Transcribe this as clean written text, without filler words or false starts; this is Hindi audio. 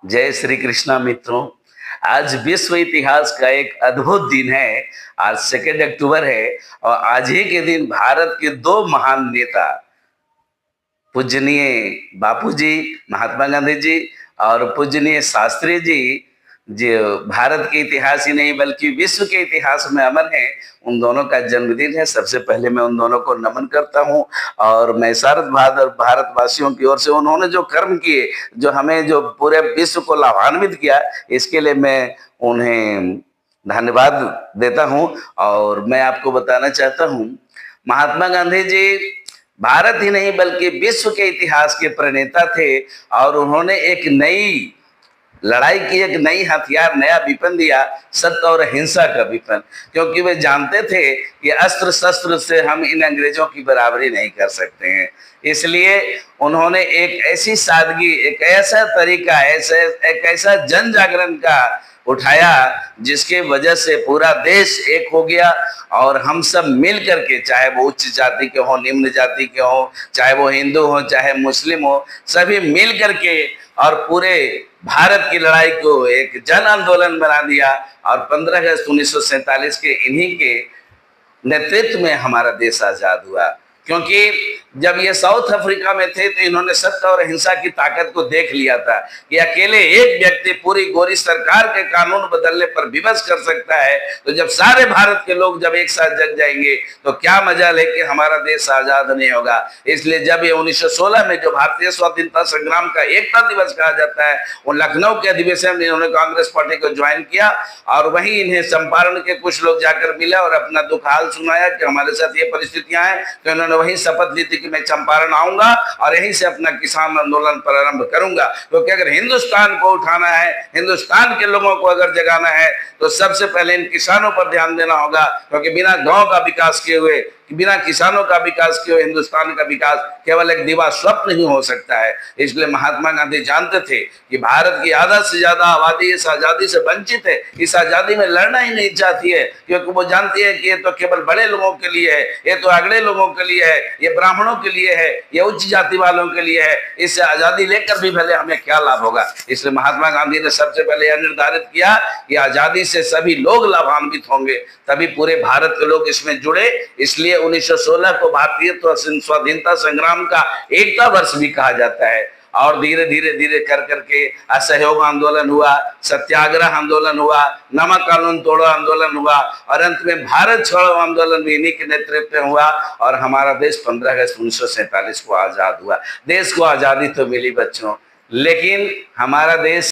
जय श्री कृष्णा मित्रों। आज विश्व इतिहास का एक अद्भुत दिन है। आज 2 अक्टूबर है और आज ही के दिन भारत के दो महान नेता पूजनीय बापूजी महात्मा गांधी जी और पूजनीय शास्त्री जी जो भारत के इतिहास ही नहीं बल्कि विश्व के इतिहास में अमर हैं, उन दोनों का जन्मदिन है। सबसे पहले मैं उन दोनों को नमन करता हूं और मैं सारे भारतवासियों की ओर से उन्होंने जो कर्म किए, जो हमें जो पूरे विश्व को लाभान्वित किया, इसके लिए मैं उन्हें धन्यवाद देता हूं। और मैं आपको बताना चाहता हूं, महात्मा गांधी जी भारत ही नहीं बल्कि विश्व के इतिहास के प्रणेता थे और उन्होंने एक नई लड़ाई की, एक नई हथियार, नया विपन दिया, सत्य और हिंसा का विपन। क्योंकि वे जानते थे कि अस्त्र शस्त्र से हम इन अंग्रेजों की बराबरी नहीं कर सकते हैं। इसलिए उन्होंने एक ऐसी सादगी, एक ऐसा तरीका, एक ऐसा जन जागरण का उठाया जिसके वजह से पूरा देश एक हो गया और हम सब मिल करके, चाहे वो उच्च जाति के हो, निम्न जाति के हो, चाहे वो हिंदू हो, चाहे मुस्लिम हो, सभी मिल करके और पूरे भारत की लड़ाई को एक जन आंदोलन बना दिया। और 15 अगस्त 1947 के इन्हीं के नेतृत्व में हमारा देश आजाद हुआ। क्योंकि जब ये साउथ अफ्रीका में थे तो इन्होंने सत्य और हिंसा की ताकत को देख लिया था कि अकेले एक व्यक्ति पूरी गोरी सरकार के कानून बदलने पर विवश कर सकता है, तो जब सारे भारत के लोग जब एक साथ जग जाएंगे तो क्या मजाल है कि हमारा देश आजाद नहीं होगा। इसलिए जब ये 1916 में जो भारतीय स्वाधीनता संग्राम का एकता दिवस कहा जाता है, वो लखनऊ के अधिवेशन में इन्होंने कांग्रेस पार्टी को ज्वाइन किया और वहीं इन्हें चंपारण के कुछ लोग जाकर मिले और अपना दुख हाल सुनाया कि हमारे साथ ये परिस्थितियां हैं। तो इन्होंने वही शपथ ली थी कि मैं चंपारण आऊंगा और यहीं से अपना किसान आंदोलन प्रारंभ करूंगा। क्योंकि अगर हिंदुस्तान को उठाना है, हिंदुस्तान के लोगों को अगर जगाना है, तो सबसे पहले इन किसानों पर ध्यान देना होगा। क्योंकि बिना गांव का विकास किए हुए, बिना किसानों का विकास किए हुए हिंदुस्तान का विकास केवल एक दिवा स्वप्न ही हो सकता है। इसलिए महात्मा गांधी जानते थे कि भारत की आधा से ज्यादा आबादी इस आजादी से वंचित है, इस आजादी में लड़ना ही नहीं चाहती है। क्योंकि वो जानती है कि ये तो केवल बड़े लोगों के लिए है, ये तो अगड़े लोगों के लिए है, ये ब्राह्मणों के लिए है, ये उच्च जाति वालों के लिए है। इससे आजादी लेकर भी भले हमें क्या लाभ होगा। इसलिए महात्मा गांधी ने सबसे पहले यह निर्धारित किया कि आजादी से सभी लोग लाभान्वित होंगे, तभी पूरे भारत के लोग इसमें जुड़े। इसलिए 1916 को भारतीय स्वाधीनता संग्राम का एकता वर्ष भी कहा जाता है। और धीरे धीरे धीरे कर करके असहयोग आंदोलन हुआ, सत्याग्रह आंदोलन हुआ, नमक कानून तोड़ो आंदोलन हुआ और अंत में भारत छोड़ो आंदोलन भी इन्हीं के नेतृत्व में हुआ और हमारा देश 15 अगस्त 1947 को आजाद हुआ। देश को आजादी तो मिली बच्चों, लेकिन हमारा देश